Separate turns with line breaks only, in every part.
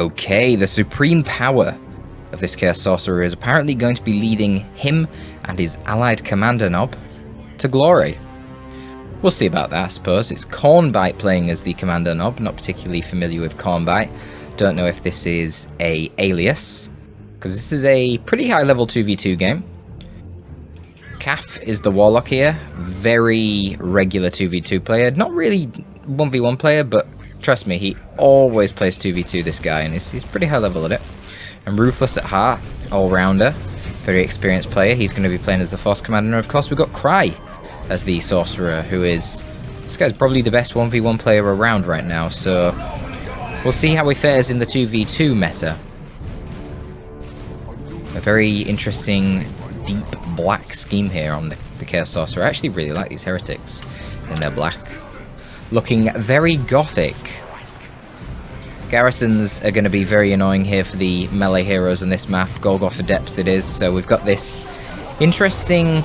Okay, the supreme power of this Chaos Sorcerer is apparently going to be leading him and his allied Commander Nob to glory. We'll see about that, I suppose. It's Khornebite playing as the Commander Nob, not particularly familiar with Khornebite. Don't know if this is a alias, because this is a pretty high level 2v2 game. Kaf is the Warlock here, very regular 2v2 player, not really 1v1 player, but trust me, he always plays 2v2, this guy, and he's pretty high level at it. And Ruthless at heart, all-rounder, very experienced player. He's going to be playing as the Force Commander, and of course we've got Cry as the Sorcerer, who is... this guy's probably the best 1v1 player around right now, so we'll see how he fares in the 2v2 meta. A very interesting, deep black scheme here on the Chaos Sorcerer. I actually really like these heretics in their black. Looking very gothic. Garrisons are going to be very annoying here for the melee heroes on this map. Golgoth Adepts it is, so we've got this interesting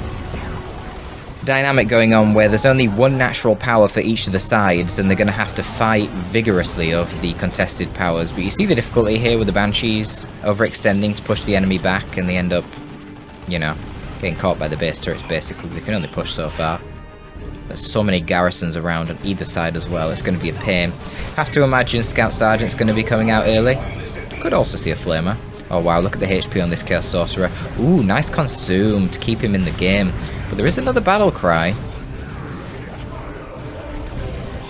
dynamic going on where there's only one natural power for each of the sides, and they're going to have to fight vigorously over the contested powers. But you see the difficulty here with the Banshees overextending to push the enemy back, and they end up, you know, getting caught by the base turrets basically. They can only push so far. There's so many garrisons around on either side as well. It's going to be a pain. Have to imagine Scout Sergeant's going to be coming out early. Could also see a Flamer. Oh wow, look at the HP on this Chaos Sorcerer. Ooh, nice Consume to keep him in the game. But there is another Battle Cry.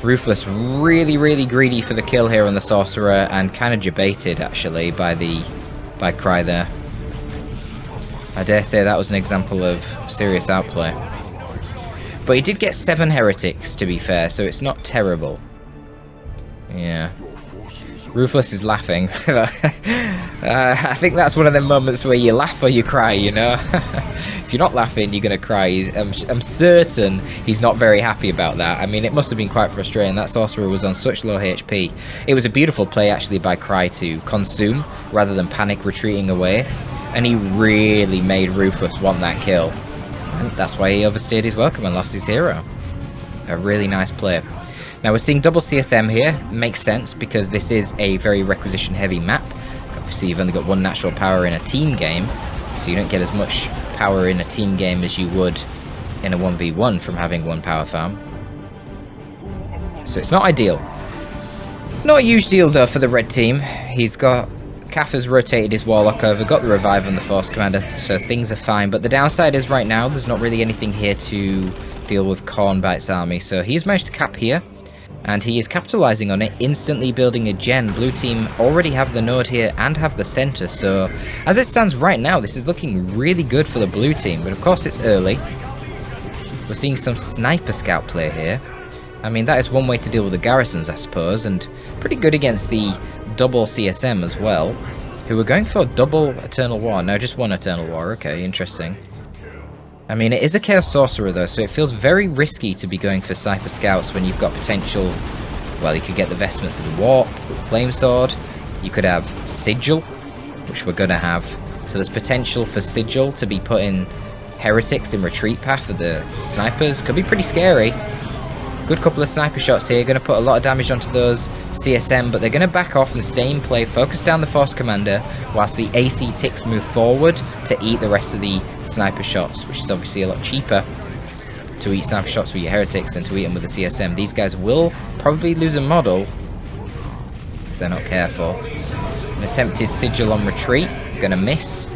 Ruthless really, really greedy for the kill here on the Sorcerer, and kind of debated actually by Cry there. I dare say that was an example of serious outplay. But he did get 7 heretics, to be fair, so it's not terrible. Yeah. Ruthless is laughing. I think that's one of them moments where you laugh or you cry, you know? If you're not laughing, you're going to cry. I'm certain he's not very happy about that. I mean, it must have been quite frustrating. That Sorcerer was on such low HP. It was a beautiful play, actually, by Cry to consume, rather than panic retreating away. And he really made Ruthless want that kill. And that's why he overstayed his welcome and lost his hero. A really nice play. Now we're seeing double CSM here. Makes sense because this is a very requisition heavy map. Obviously you've only got one natural power in a team game, so you don't get as much power in a team game as you would in a 1v1 from having one power farm. So it's not ideal. Not a huge deal though for the red team. He's got... Kaf has rotated his Warlock over, got the revive on the Force Commander, so things are fine. But the downside is right now, there's not really anything here to deal with Khornebite's army. So he's managed to cap here, and he is capitalizing on it, instantly building a gen. Blue team already have the node here and have the center. So as it stands right now, this is looking really good for the blue team. But of course it's early. We're seeing some sniper scout play here. I mean, that is one way to deal with the garrisons, I suppose, and pretty good against the double CSM as well, who are going for double Eternal War. No, just one Eternal War. Okay, interesting. I mean, it is a Chaos Sorcerer though, so it feels very risky to be going for Sniper Scouts when you've got potential. Well, you could get the Vestments of the Warp, Flame Sword, you could have Sigil, which we're going to have. So there's potential for Sigil to be putting Heretics in retreat path for the snipers. Could be pretty scary. Good couple of sniper shots here, going to put a lot of damage onto those CSM, but they're going to back off and stay in play, focus down the Force Commander, whilst the AC ticks move forward to eat the rest of the sniper shots, which is obviously a lot cheaper to eat sniper shots with your heretics than to eat them with the CSM. These guys will probably lose a model if they're not careful. An attempted Sigil on retreat, going to miss.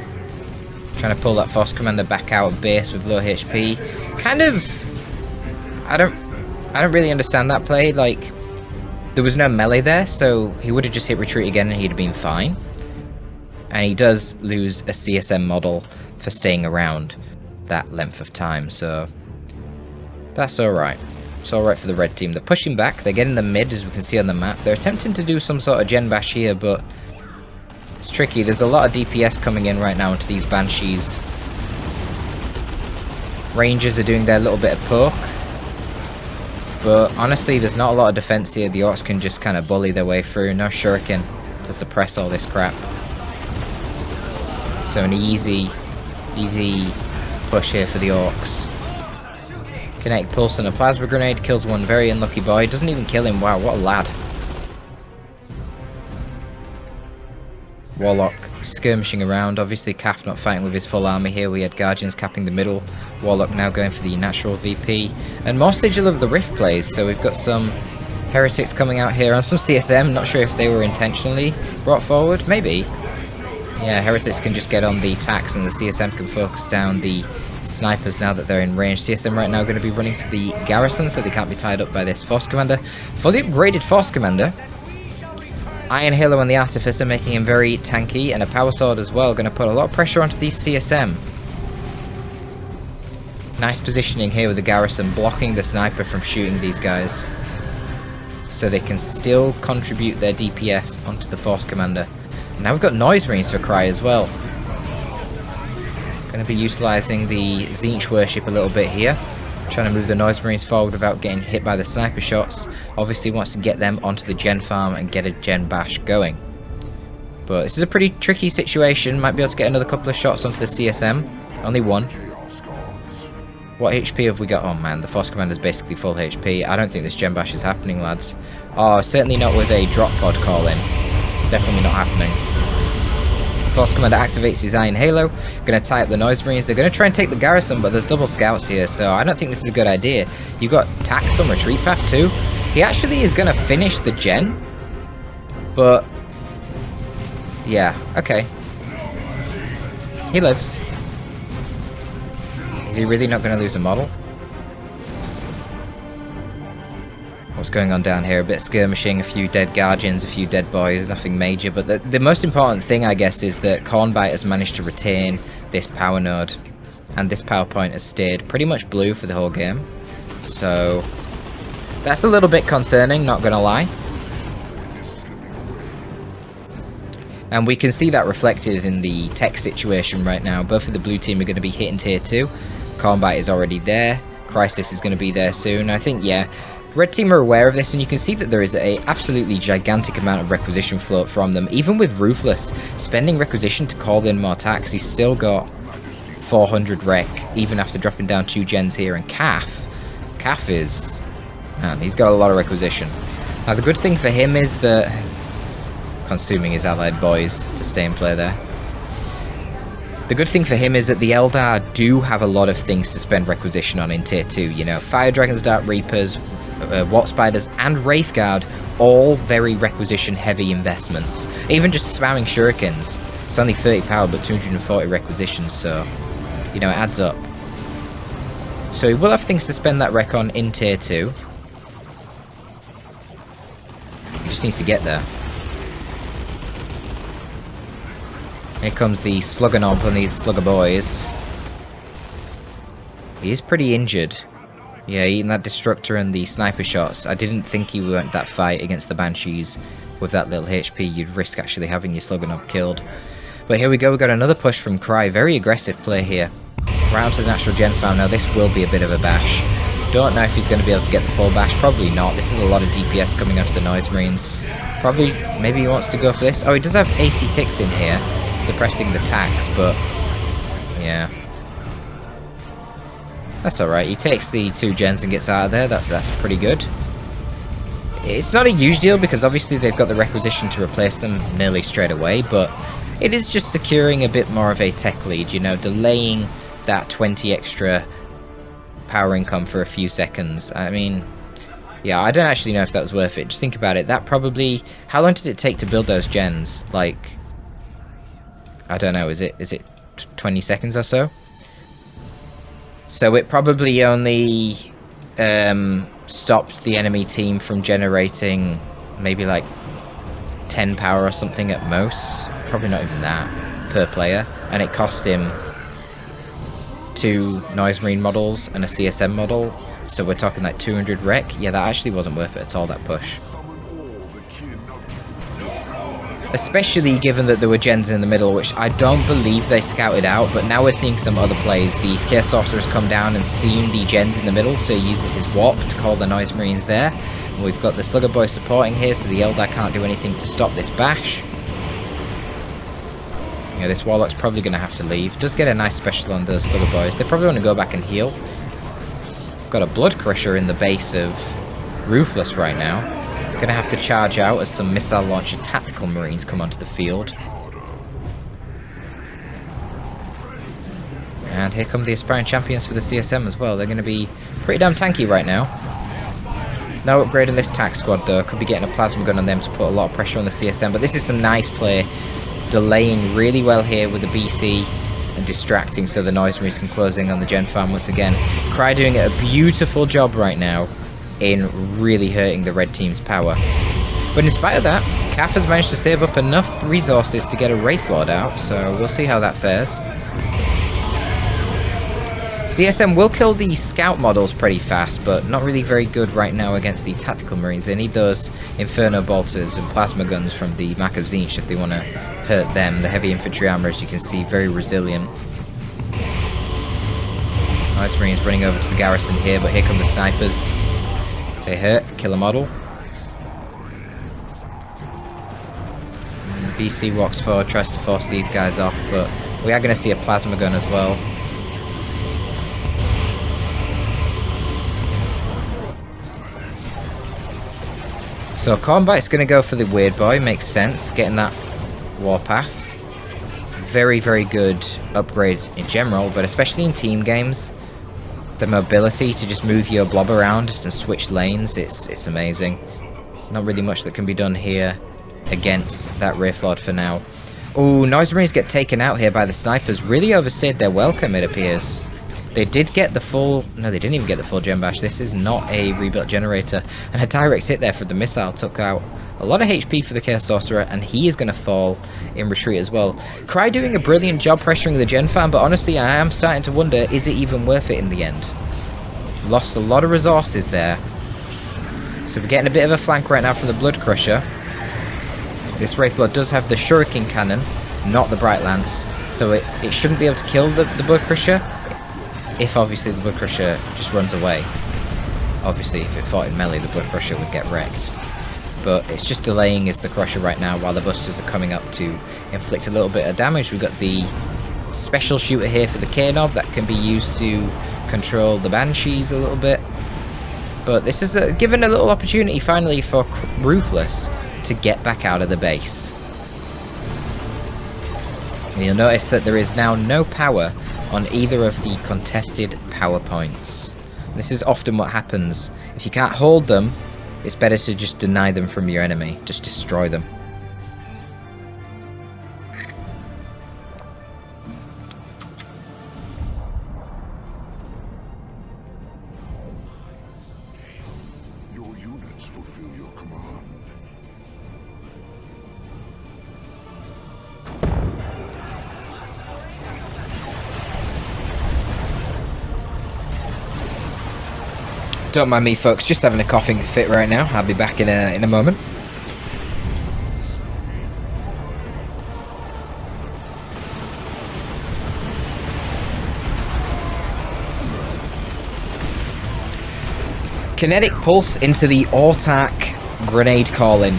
Trying to pull that Force Commander back out of base with low HP. Kind of... I don't really understand that play. Like, there was no melee there, so he would have just hit retreat again and he'd have been fine. And he does lose a CSM model for staying around that length of time, so that's alright. It's alright for the red team. They're pushing back, they're getting the mid, as we can see on the map. They're attempting to do some sort of gen bash here, but it's tricky. There's a lot of DPS coming in right now into these Banshees. Rangers are doing their little bit of poke. But honestly, there's not a lot of defense here. The Orcs can just kind of bully their way through. No Shuriken to suppress all this crap. So an easy push here for the Orcs. Kinetic Pulse and a Plasma Grenade kills one very unlucky boy. Doesn't even kill him. Wow, what a lad. Warlock skirmishing around. Obviously, Kaf not fighting with his full army here. We had Guardians capping the middle. Warlock now going for the natural VP. And more Sigil of the Rift plays. So we've got some Heretics coming out here. And some CSM. Not sure if they were intentionally brought forward. Maybe. Yeah, Heretics can just get on the attacks and the CSM can focus down the snipers now that they're in range. CSM right now going to be running to the garrison so they can't be tied up by this Force Commander. Fully upgraded Force Commander. Iron Halo and the Artificer making him very tanky, and a Power Sword as well, going to put a lot of pressure onto these CSM. Nice positioning here with the garrison, blocking the sniper from shooting these guys. So they can still contribute their DPS onto the Force Commander. And now we've got Noise Marines for Cry as well. Going to be utilising the Tzeentch Worship a little bit here. Trying to move the Noise Marines forward without getting hit by the sniper shots. Obviously wants to get them onto the gen farm and get a gen bash going. But this is a pretty tricky situation. Might be able to get another couple of shots onto the CSM. Only one. What HP have we got? Oh man, the Force Commander's basically full HP. I don't think this gen bash is happening, lads. Oh, certainly not with a drop pod call in. Definitely not happening. Force Commander activates his Iron Halo, going to tie up the Noise Marines. They're going to try and take the garrison, but there's double scouts here, so I don't think this is a good idea. You've got Tax on Retreat Path too. He actually is going to finish the gen, but yeah, okay. He lives. Is he really not going to lose a model? What's going on down here? A bit of skirmishing, a few dead Guardians, a few dead boys, nothing major. But the most important thing, I guess, is that Khornebite has managed to retain this power node. And this power point has stayed pretty much blue for the whole game. So that's a little bit concerning, not gonna lie. And we can see that reflected in the tech situation right now. Both of the blue team are going to be hitting tier 2. Khornebite is already there. Crisis is going to be there soon. I think, yeah, Red team are aware of this, and you can see that there is a absolutely gigantic amount of requisition float from them. Even with Ruthless spending requisition to call in more attacks, he's still got 400 rec, even after dropping down 2 gens here. And Kaf is, man, he's got a lot of requisition. Now the good thing for him is that, consuming his allied boys to stay and play there. The good thing for him is that the Eldar do have a lot of things to spend requisition on in tier 2. You know, Fire Dragons, Dark Reapers, Watt Spiders, and Wraithguard, all very requisition heavy investments. Even just spamming Shurikens. It's only 30 power but 240 requisitions, so, you know, it adds up. So he will have things to spend that rec on in tier 2. He just needs to get there. Here comes the Slugger Nomp on these Slugger boys. He is pretty injured. Yeah, eating that Destructor and the sniper shots. I didn't think he went that fight against the Banshees with that little HP. You'd risk actually having your Slugger Nomp killed. But here we go, we got another push from Cry. Very aggressive play here. Right onto the natural gen farm. Now this will be a bit of a bash. Don't know if he's going to be able to get the full bash. Probably not. This is a lot of DPS coming onto the Noise Marines. Probably, maybe he wants to go for this. Oh, he does have AC ticks in here, suppressing the tax, but yeah. That's alright. He takes the 2 gens and gets out of there. That's pretty good. It's not a huge deal because obviously they've got the requisition to replace them nearly straight away, but it is just securing a bit more of a tech lead, you know, delaying that 20 extra power income for a few seconds. I mean, yeah, I don't actually know if that was worth it. Just think about it. That probably... How long did it take to build those gens? Like, I don't know, is it 20 seconds or so? So it probably only stopped the enemy team from generating maybe like 10 power or something at most. Probably not even that per player. And it cost him 2 Noise Marine models and a CSM model. So we're talking like 200 rec. Yeah, that actually wasn't worth it at all, that push. Especially given that there were gens in the middle, which I don't believe they scouted out, but now we're seeing some other plays. The Chaos Sorcerer's come down and seen the gens in the middle, so he uses his Warp to call the Noise Marines there. And we've got the Slugger Boy supporting here, so the Eldar can't do anything to stop this bash. Yeah, this Warlock's probably going to have to leave. Does get a nice special on those Slugger Boys. They probably want to go back and heal. Got a Blood Crusher in the base of Ruthless right now. Gonna have to charge out as some missile launcher tactical marines come onto the field. And here come the aspiring champions for the CSM as well. They're going to be pretty damn tanky right now. No upgrade in this tack squad though. Could be getting a plasma gun on them to put a lot of pressure on the CSM. But this is some nice play. Delaying really well here with the BC. And distracting so the Noise Marines can close in on the Gen Farm once again. Cry doing a beautiful job right now in really hurting the red team's power. But in spite of that, Kaf has managed to save up enough resources to get a Wraith Lord out, so we'll see how that fares. CSM will kill the scout models pretty fast, but not really very good right now against the tactical marines. They need those Inferno bolters and plasma guns from the Mac of Zinch if they want to hurt them. The heavy infantry armor, as you can see, very resilient. Nice marines running over to the garrison here, but here come the snipers. They hurt, kill a model. And BC walks forward, tries to force these guys off, but we are going to see a plasma gun as well. So Khornebite's going to go for the Weird Boy, makes sense, getting that Warpath. Very, very good upgrade in general, but especially in team games, the mobility to just move your blob around and switch lanes, it's amazing. Not really much that can be done here against that Wraith Lord for now. Oh, Noise Marines get taken out here by the snipers. Really overstayed their welcome, it appears. They did get the full... No, they didn't even get the full Gem Bash. This is not a rebuilt generator. And a direct hit there for the missile took out a lot of HP for the Chaos Sorcerer, and he is going to fall in retreat as well. Cry doing a brilliant job pressuring the Gen Farm, but honestly, I am starting to wonder, is it even worth it in the end? Lost a lot of resources there. So we're getting a bit of a flank right now from the Blood Crusher. This Wraith Lord does have the Shuriken Cannon, not the Bright Lance, so it shouldn't be able to kill the Blood Crusher. If obviously the Blood Crusher just runs away. Obviously if it fought in melee, the Blood Crusher would get wrecked. But it's just delaying as the Crusher right now while the Busters are coming up to inflict a little bit of damage. We've got the special shooter here for the K-Nob that can be used to control the Banshees a little bit. But this is given a little opportunity finally for Ruthless to get back out of the base. And you'll notice that there is now no power on either of the contested power points. This is often what happens. If you can't hold them, it's better to just deny them from your enemy. Just destroy them.
Your units fulfill your command.
Don't mind me, folks, just having a coughing fit right now. I'll be back in a moment. Kinetic Pulse into the Autark Grenade Calling.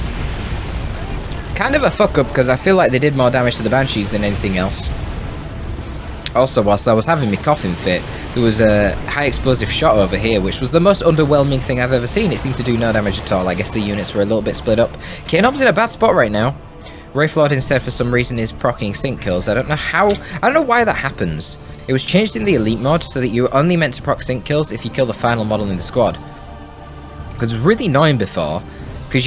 Kind of a fuck up because I feel like they did more damage to the Banshees than anything else. Also, whilst I was having my coughing fit, there was a high explosive shot over here, which was the most underwhelming thing I've ever seen. It seemed to do no damage at all. I guess the units were a little bit split up. K-Nob's in a bad spot right now. Wraith Lord instead for some reason is proccing sync kills. I don't know why that happens. It was changed in the Elite Mod so that you were only meant to proc sync kills if you kill the final model in the squad. Because it was really annoying before, because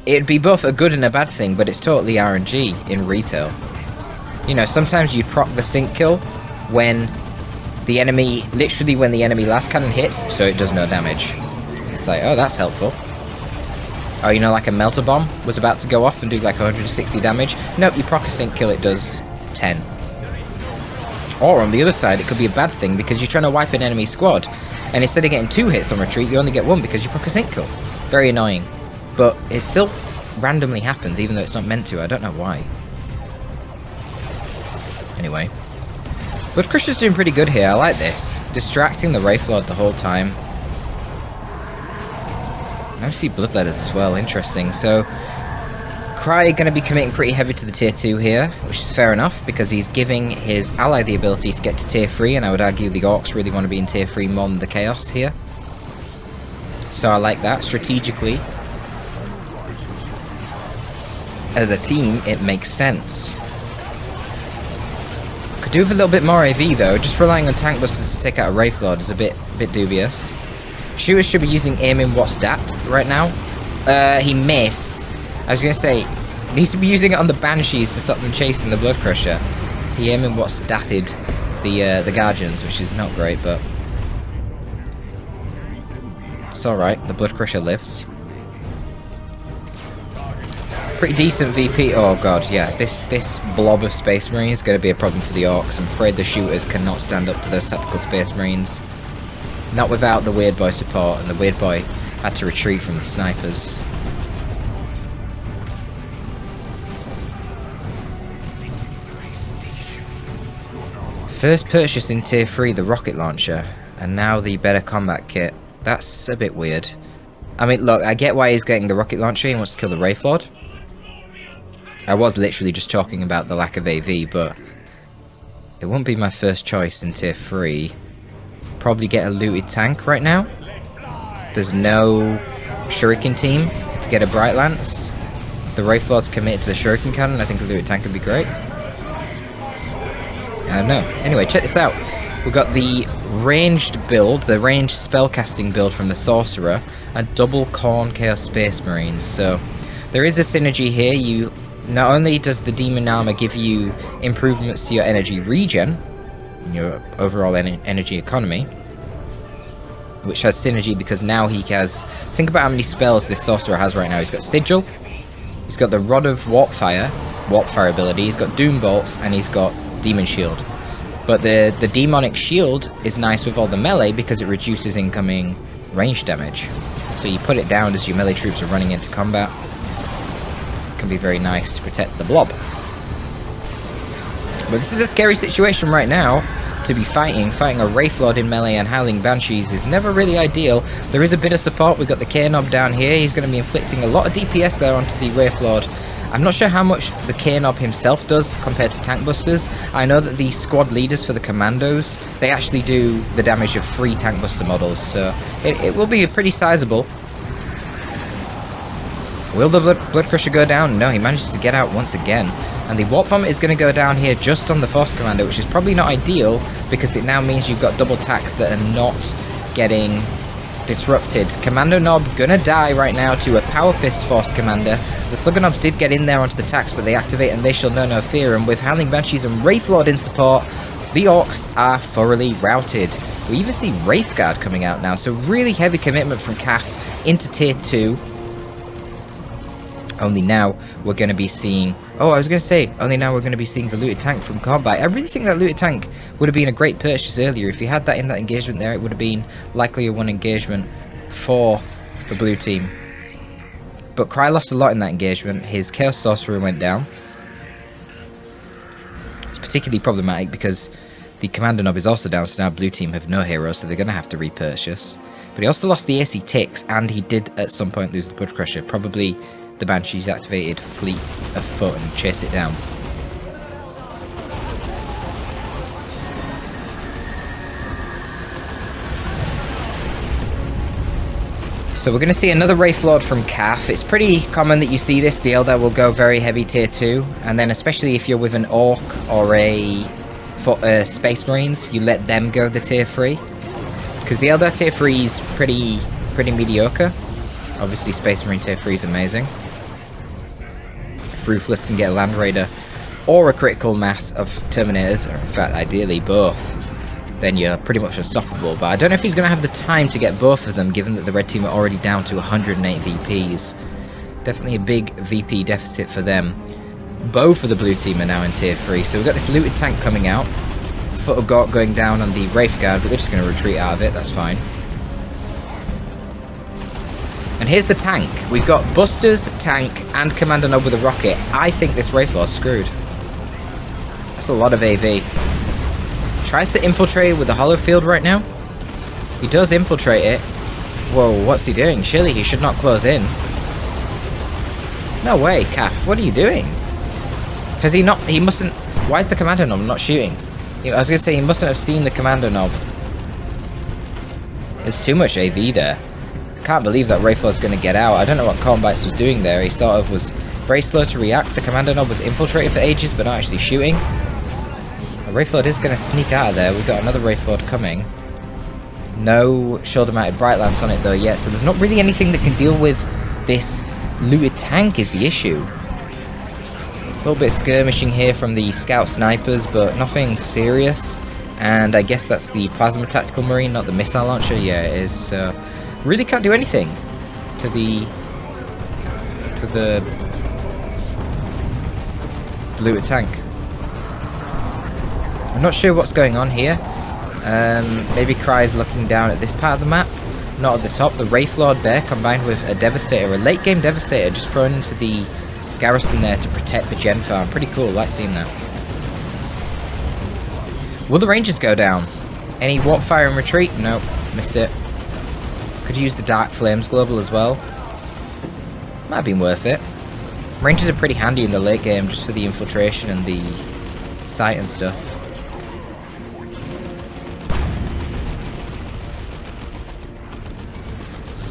it'd be both a good and a bad thing, but it's totally RNG in retail. You know, sometimes you proc the sync kill when the enemy, literally when the enemy last cannon hits, so it does no damage. It's like, oh, that's helpful. Oh, you know, like a melter bomb was about to go off and do like 160 damage. Nope, you proc a sync kill, it does 10. Or on the other side, it could be a bad thing because you're trying to wipe an enemy squad, and instead of getting 2 hits on retreat, you only get 1 because you proc a sync kill. Very annoying. But it still randomly happens, even though it's not meant to. I don't know why. Anyway. Blood Crusher's doing pretty good here, I like this. Distracting the Wraith Lord the whole time. Now I see Bloodletters as well, interesting. So, Cry going to be committing pretty heavy to the tier 2 here, which is fair enough, because he's giving his ally the ability to get to tier 3, and I would argue the Orcs really want to be in tier 3 more than the Chaos here. So I like that, strategically. As a team, it makes sense. do have a little bit more AV though. Just relying on tank busters to take out a Wraith Lord is a bit dubious. Shooters should be using aiming what's dat right now. He missed. I was gonna say, needs to be using it on the Banshees to stop them chasing the Blood Crusher. He aiming what's datted the Guardians, which is not great, but it's alright. The Blood Crusher lives. Pretty decent VP. Oh god, yeah. This blob of Space Marines is going to be a problem for the Orcs. I'm afraid the shooters cannot stand up to those tactical Space Marines. Not without the Weird Boy support, and the Weird Boy had to retreat from the snipers. First purchase in Tier 3, the rocket launcher, and now the better combat kit. That's a bit weird. I mean, look, I get why he's getting the rocket launcher. He wants to kill the Wraith Lord. I was literally just talking about the lack of AV, but it won't be my first choice in Tier 3. Probably get a looted tank right now. There's no Shuriken team to get a Bright Lance. The Wraith Lord's committed to the Shuriken cannon. I think a looted tank would be great. I don't know. Anyway, check this out. We've got the ranged build, the ranged spellcasting build from the Sorcerer, and double Khorne Chaos Space Marines. So there is a synergy here. You not only does the Demon Armor give you improvements to your energy regen, your overall energy economy, which has synergy because now he has... Think about how many spells this Sorcerer has right now. He's got Sigil, he's got the Rod of Warp Fire ability, he's got Doom Bolts, and he's got Demon Shield. But the Demonic Shield is nice with all the melee because it reduces incoming range damage. So you put it down as your melee troops are running into combat. It can be very nice to protect the blob. But this is a scary situation right now to be fighting. Fighting a Wraith Lord in melee and Howling Banshees is never really ideal. There is a bit of support. We've got the K-Nob down here. He's going to be inflicting a lot of DPS there onto the Wraith Lord. I'm not sure how much the K-Nob himself does compared to tank busters. I know that the squad leaders for the commandos, they actually do the damage of 3 tank buster models, so it will be pretty sizable. Will the Blood Crusher go down? No, he manages to get out once again. And the Warp Vomit is going to go down here just on the Force Commando, which is probably not ideal, because it now means you've got double tacks that are not getting disrupted. Commando Nob gonna die right now to a Power Fist Force Commander. The Slugger Nobs did get in there onto the tacks, but they activate and they shall know no fear. And with Howling Banshees and Wraith Lord in support, the Orcs are thoroughly routed. We even see Wraith Guard coming out now, so really heavy commitment from Kaf into Tier 2. Only now we're going to be seeing... Oh, I was going to say, only now we're going to be seeing the looted tank from Khornebite. I really think that looted tank would have been a great purchase earlier. If you had that in that engagement there, it would have been likely a 1 engagement for the blue team. But Cry lost a lot in that engagement. His Chaos Sorcerer went down. It's particularly problematic because the Commander Nob is also down, so now blue team have no heroes, so they're going to have to repurchase. But he also lost the AC Ticks, and he did at some point lose the Blood Crusher. Probably the Banshees activated Fleet of Foot and chased it down. So we're going to see another Wraith Lord from Kaf. It's pretty common that you see this. The Eldar will go very heavy Tier 2, and then especially if you're with an Orc or a Space Marines, you let them go the Tier 3. Because the Eldar Tier 3 is pretty mediocre. Obviously Space Marine Tier 3 is amazing. If Ruthless can get a Land Raider or a critical mass of Terminators, or in fact ideally both, then you're pretty much unstoppable. But I don't know if he's going to have the time to get both of them, given that the red team are already down to 108 VPs. Definitely a big VP deficit for them. Both of the blue team are now in Tier 3, so we've got this looted tank coming out. Foot of Gork going down on the Wraith Guard, but they're just going to retreat out of it, that's fine. And here's the tank. We've got Busters, Tank, and Commander Nob with a rocket. I think this Wraith Lord's screwed. That's a lot of AV. Tries to infiltrate with the hollow field right now. He does infiltrate it. Whoa, what's he doing? Surely he should not close in. No way, Kaf. What are you doing? Has he not... He mustn't... Why is the Commander Nob not shooting? I was going to say, he mustn't have seen the Commander Nob. There's too much AV there. I can't believe that Wraith Lord's going to get out. I don't know what Khornebite was doing there. He sort of was very slow to react. The Commander Nob was infiltrated for ages, but not actually shooting. A The Wraith Lord is going to sneak out of there. We've got another Wraith Lord coming. No shoulder-mounted Bright Lance on it though yet, so there's not really anything that can deal with this looted tank is the issue. A little bit of skirmishing here from the scout snipers, but nothing serious. And I guess that's the Plasma Tactical Marine, not the missile launcher. Yeah, it is. Really can't do anything to the looted tank. I'm not sure what's going on here. Maybe Cry's looking down at this part of the map, not at the top. The Wraith Lord there, combined with a Devastator, a late game Devastator, just thrown into the garrison there to protect the gen farm. Pretty cool, like seeing that. Will the Rangers go down? Any warp fire and retreat? Nope, missed it. Could use the Dark Flames Global as well. Might have been worth it. Rangers are pretty handy in the late game just for the infiltration and the sight and stuff.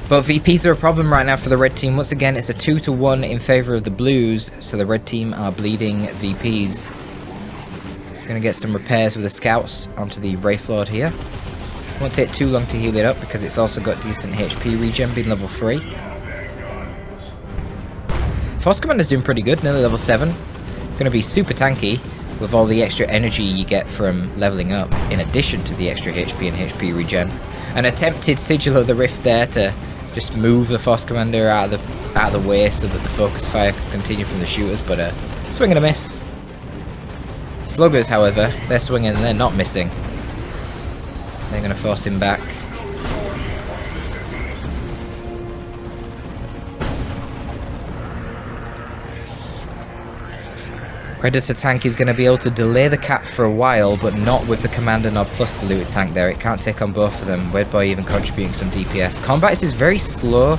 But VPs are a problem right now for the red team. Once again, it's a 2-1 in favour of the blues, so the red team are bleeding VPs. Gonna get some repairs with the scouts onto the Wraith Lord here. Won't take too long to heal it up because it's also got decent HP regen, being level 3. Force Commander's doing pretty good, nearly level 7. Gonna be super tanky with all the extra energy you get from leveling up, in addition to the extra HP and HP regen. An attempted Sigil of the Rift there to just move the Force Commander out of the way so that the focus fire can continue from the shooters, but swing and a miss. Sluggers, however, they're swinging and they're not missing. They're going to force him back. Predator tank is going to be able to delay the cap for a while, but not with the commander knob plus the looted tank there. It can't take on both of them. Weird Boy even contributing some DPS. Combatis is very slow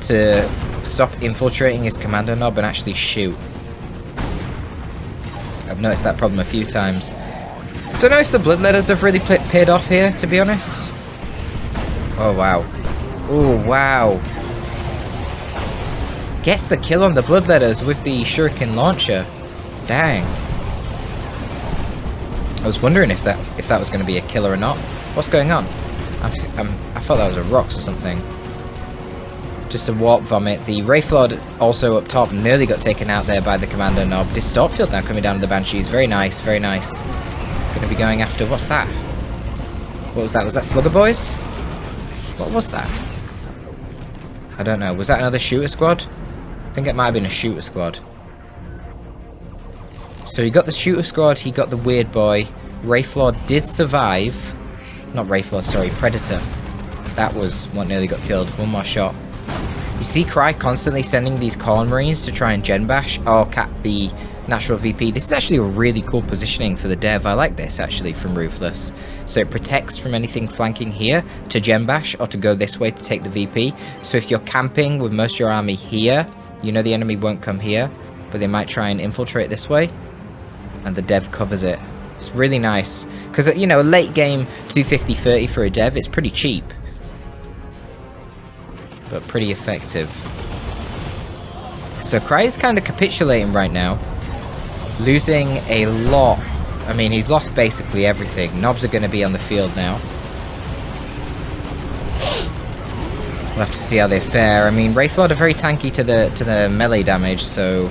to stop infiltrating his commander knob and actually shoot. I've noticed that problem a few times. Don't know if the Bloodletters have really paid off here, to be honest. Oh, wow. Oh, wow. Gets the kill on the Bloodletters with the Shuriken launcher. Dang. I was wondering if that was going to be a kill or not. What's going on? I thought that was a Rox or something. Just a warp vomit. The Wraith Lord also up top nearly got taken out there by the commander knob. Distort field now coming down to the Banshees. Very nice, very nice. Going to be going after... What's that? What was that? Was that Slugger Boys? What was that? I don't know. Was that another shooter squad? I think it might have been a shooter squad. So he got the shooter squad, he got the Weird Boy. Wraith Lord did survive. Not Wraith Lord, sorry, Predator. That was what nearly got killed. One more shot. You see Cry constantly sending these Khorn Marines to try and gen bash or cap the natural VP. This is actually a really cool positioning for the dev. I like this actually from Ruthless. So it protects from anything flanking here to gen bash or to go this way to take the VP. So if you're camping with most of your army here, you know the enemy won't come here, but they might try and infiltrate this way. And the dev covers it. It's really nice. Because, you know, a late game 250-30 for a dev, it's pretty cheap. But pretty effective. So Cry is kind of capitulating right now. Losing a lot. I mean, he's lost basically everything. Knobs are going to be on the field now. We'll have to see how they fare. I mean, Wraith Lord are very tanky to the melee damage, so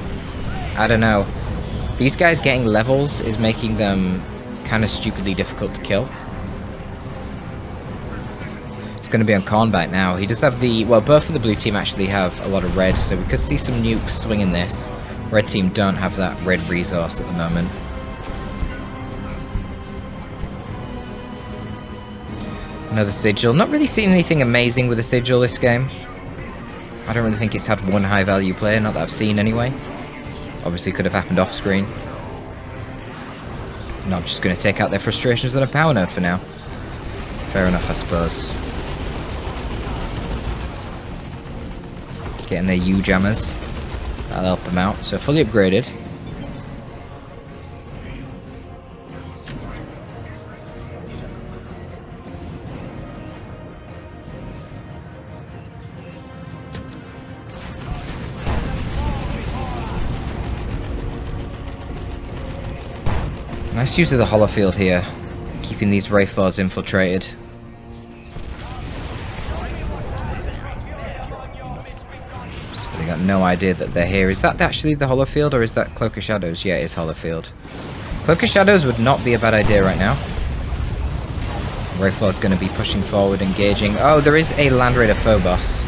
I don't know. These guys getting levels is making them kind of stupidly difficult to kill. It's going to be on Khornebite now. He does have the... Well, both of the blue team actually have a lot of red, so we could see some nukes swinging this. Red team don't have that red resource at the moment. Another Sigil. Not really seen anything amazing with the Sigil this game. I don't really think it's had one high value player, not that I've seen anyway. Obviously could have happened off screen. No, I'm just going to take out their frustrations on a power node for now. Fair enough, I suppose. Getting their U-jammers. That'll help them out. So fully upgraded. Nice use of the hollow field here, keeping these Wraith Lords infiltrated. So they got no idea that they're here. Is that actually the hollow field, or is that Cloak of Shadows? Yeah, it is hollow field. Cloak of Shadows would not be a bad idea right now. Wraith Lord's going to be pushing forward, engaging. Oh, there is a Land Raider Phobos.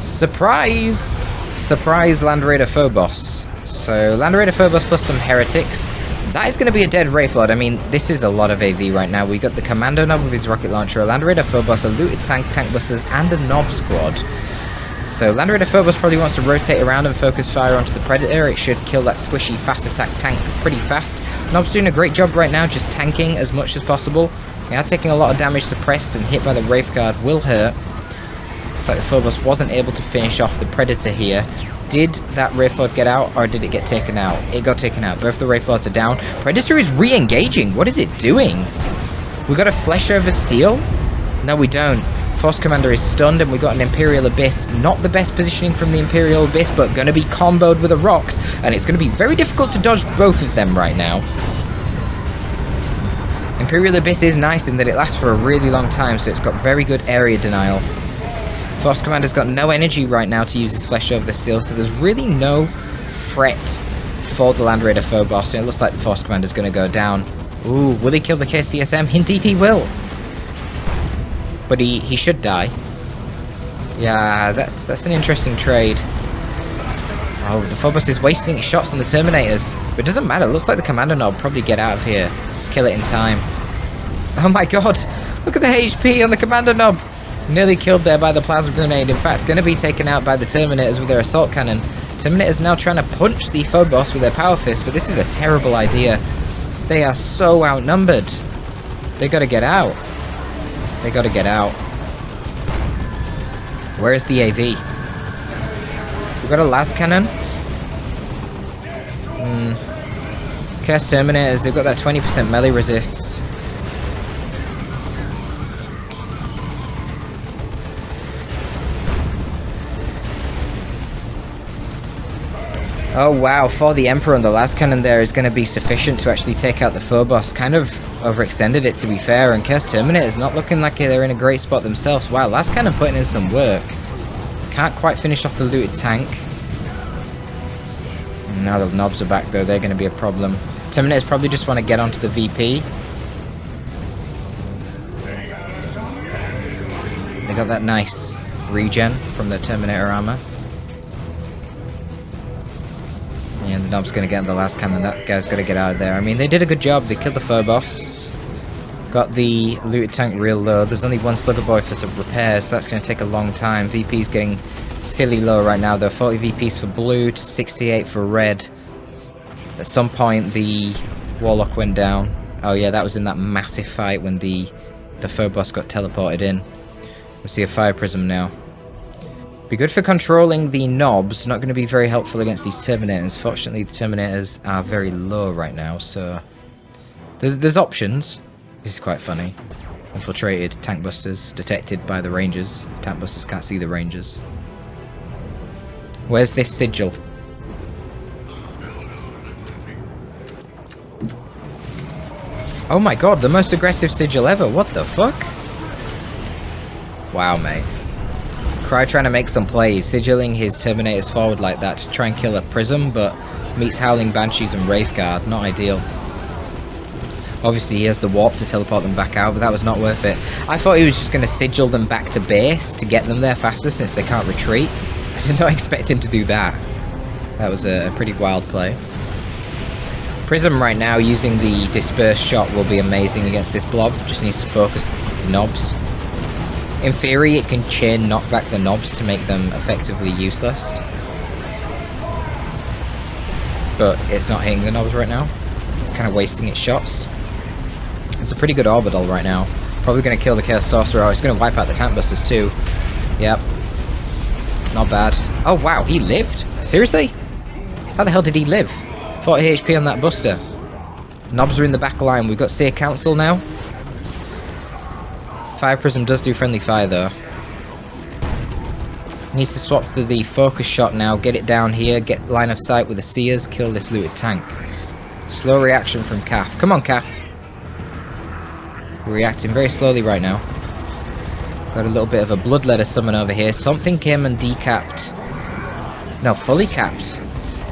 Surprise! Surprise Land Raider Phobos. So, Land Raider Phobos plus some Heretics. That is going to be a dead Wraith Lord. I mean, this is a lot of AV right now. We got the Commando Nob with his rocket launcher, a Land Raider Phobos, a looted tank, tank busters, and a Nob squad. So Land Raider Phobos probably wants to rotate around and focus fire onto the Predator. It should kill that squishy fast attack tank pretty fast. Nob's doing a great job right now, just tanking as much as possible. They are taking a lot of damage suppressed, and hit by the Wraith Guard will hurt. Looks like the Phobos wasn't able to finish off the Predator here. Did that Wraith Lord get out, or did it get taken out? It got taken out. Both the Wraith Lords are down. Predator is re-engaging. What is it doing? We got a Flesh over Steel? No, we don't. Force Commander is stunned, and we got an Imperial Abyss. Not the best positioning from the Imperial Abyss, but going to be comboed with the rocks, and it's going to be very difficult to dodge both of them right now. Imperial Abyss is nice in that it lasts for a really long time, so it's got very good area denial. Force Commander's got no energy right now to use his Flesh over the Steel, so there's really no threat for the Land Raider Phobos. It looks like the Force Commander's going to go down. Ooh, will he kill the KCSM? Indeed he will. But he should die. Yeah, that's an interesting trade. Oh, the Phobos is wasting its shots on the Terminators. But it doesn't matter. It looks like the Commander Nob probably get out of here. Kill it in time. Oh my god. Look at the HP on the Commander Nob. Nearly killed there by the Plasma Grenade. In fact, going to be taken out by the Terminators with their Assault Cannon. Terminators now trying to punch the Phobos with their Power Fist, but this is a terrible idea. They are so outnumbered. They got to get out. They got to get out. Where is the AV? We've got a Las Cannon. Curse Terminators, they've got that 20% melee resist. Oh wow, for the Emperor and the Las Cannon there is going to be sufficient to actually take out the Phobos. Kind of overextended it, to be fair, and Curse Terminator's not looking like they're in a great spot themselves. Wow, Las Cannon putting in some work. Can't quite finish off the looted tank. Now the Nobs are back though, they're going to be a problem. Terminators probably just want to get onto the VP. They got that nice regen from the Terminator armor. Yeah, the Nob's going to get in the Last Cannon. That guy's got to get out of there. I mean, they did a good job. They killed the Phobos. Got the looted tank real low. There's only one Slugger Boy for some repairs, so that's going to take a long time. VP's getting silly low right now. There are 40 VPs for blue to 68 for red. At some point, the Warlock went down. Oh yeah, that was in that massive fight when the Phobos got teleported in. We'll see a Fire Prism now. Be good for controlling the Nobs, not going to be very helpful against these Terminators. Fortunately, the Terminators are very low right now, so there's options. This is quite funny. Infiltrated tank busters, detected by the Rangers. Tank busters can't see the Rangers. Where's this sigil? Oh my god, the most aggressive sigil ever. What the fuck? Wow, mate. Cry trying to make some plays, sigilling his Terminators forward like that to try and kill a Prism, but meets Howling Banshees and Wraithguard. Not ideal. Obviously he has the warp to teleport them back out, but that was not worth it. I thought he was just going to sigil them back to base to get them there faster since they can't retreat. I did not expect him to do that. That was a pretty wild play. Prism right now using the dispersed shot will be amazing against this blob. Just needs to focus the Nobs. In theory, it can chain knock back the Nobs to make them effectively useless. But it's not hitting the Nobs right now. It's kind of wasting its shots. It's a pretty good orbital right now. Probably going to kill the Chaos Sorcerer. Oh, it's going to wipe out the Tank Busters too. Yep. Not bad. Oh wow, he lived? Seriously? How the hell did he live? 40 HP on that Buster. Nobs are in the back line. We've got Seer Council now. Fire Prism does do friendly fire though. Needs to swap to the focus shot now, get it down here, get line of sight with the Seers, kill this looted tank. Slow reaction from Kaf. Come on, Kaf. We're reacting very slowly right now. Got a little bit of a bloodletter summon over here. Something came and decapped. No, fully capped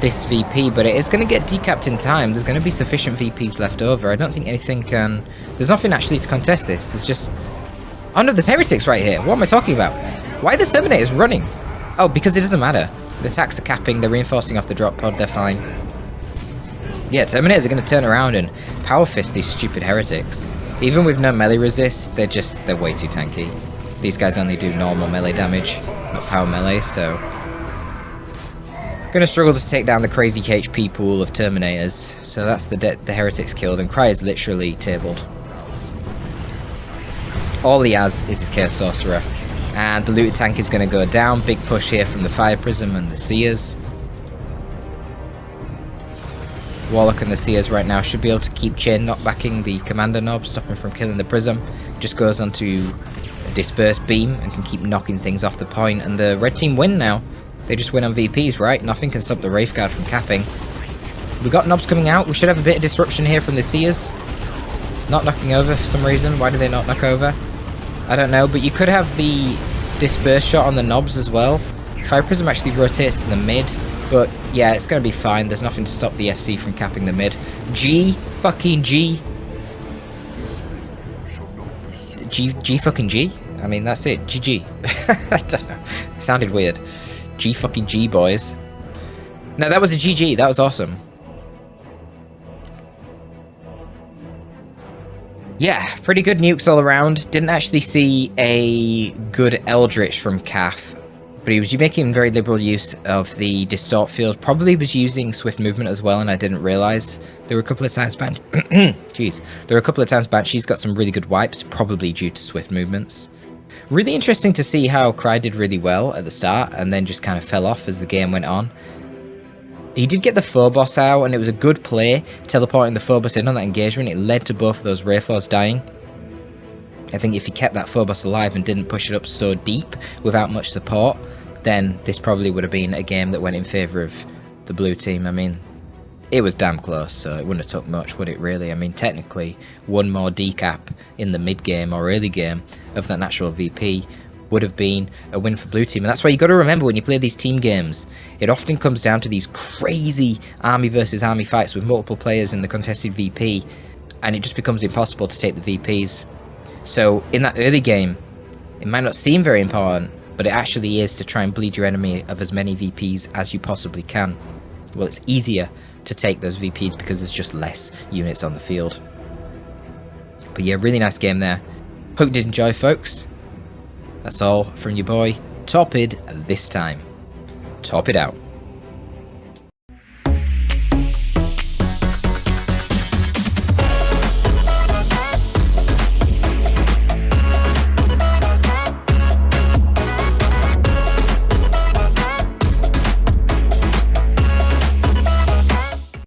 this VP, but it is going to get decapped in time. There's going to be sufficient VPs left over. I don't think anything can... There's nothing actually to contest this. There's just... Oh no, there's heretics right here. What am I talking about? Why are the Terminators running? Oh, because it doesn't matter. The attacks are capping. They're reinforcing off the drop pod. They're fine. Yeah, Terminators are going to turn around and power fist these stupid heretics. Even with no melee resist, they're way too tanky. These guys only do normal melee damage, not power melee, so... Gonna struggle to take down the crazy HP pool of Terminators. So that's the heretics killed, and Cry is literally tabled. All he has is his Chaos Sorcerer. And the looted tank is gonna go down. Big push here from the Fire Prism and the Seers. Warlock and the Seers right now should be able to keep chain knockbacking the Commander Knob, stop him from killing the Prism. Just goes onto a Disperse Beam and can keep knocking things off the point. And the red team win now. They just win on VPs, right? Nothing can stop the Wraith Guard from capping. We got Knobs coming out. We should have a bit of disruption here from the Seers. Not knocking over for some reason. Why do they not knock over? I don't know, but you could have the Disperse shot on the Knobs as well. Fire Prism actually rotates to the mid. But yeah, it's going to be fine. There's nothing to stop the FC from capping the mid. G fucking G. G fucking G? I mean, that's it. GG. I don't know. It sounded weird. G fucking G, boys. No, that was a GG. That was awesome. Yeah, pretty good nukes all around. Didn't actually see a good Eldritch from Kaf, but he was making very liberal use of the Distort field. Probably was using Swift Movement as well, and I didn't realise. There were a couple of times Jeez. There were a couple of times Banshee's got some really good wipes, probably due to Swift Movements. Really interesting to see how Cry did really well at the start, and then just kind of fell off as the game went on. He did get the Phobos out, and it was a good play, teleporting the Phobos in on that engagement. It led to both of those Wraithlords dying. I think if he kept that Phobos alive and didn't push it up so deep without much support, then this probably would have been a game that went in favour of the blue team. I mean, it was damn close, so it wouldn't have took much, would it really? I mean, technically, one more decap in the mid-game or early game of that natural VP would have been a win for blue team. And that's why you got to remember when you play these team games, it often comes down to these crazy army versus army fights with multiple players in the contested VP, and it just becomes impossible to take the VPs. So in that early game, it might not seem very important, but it actually is to try and bleed your enemy of as many VPs as you possibly can. Well, it's easier to take those VPs because there's just less units on the field. But yeah, really nice game there. Hope you did enjoy, folks. That's all from your boy, Torpid, this time. Torpid out.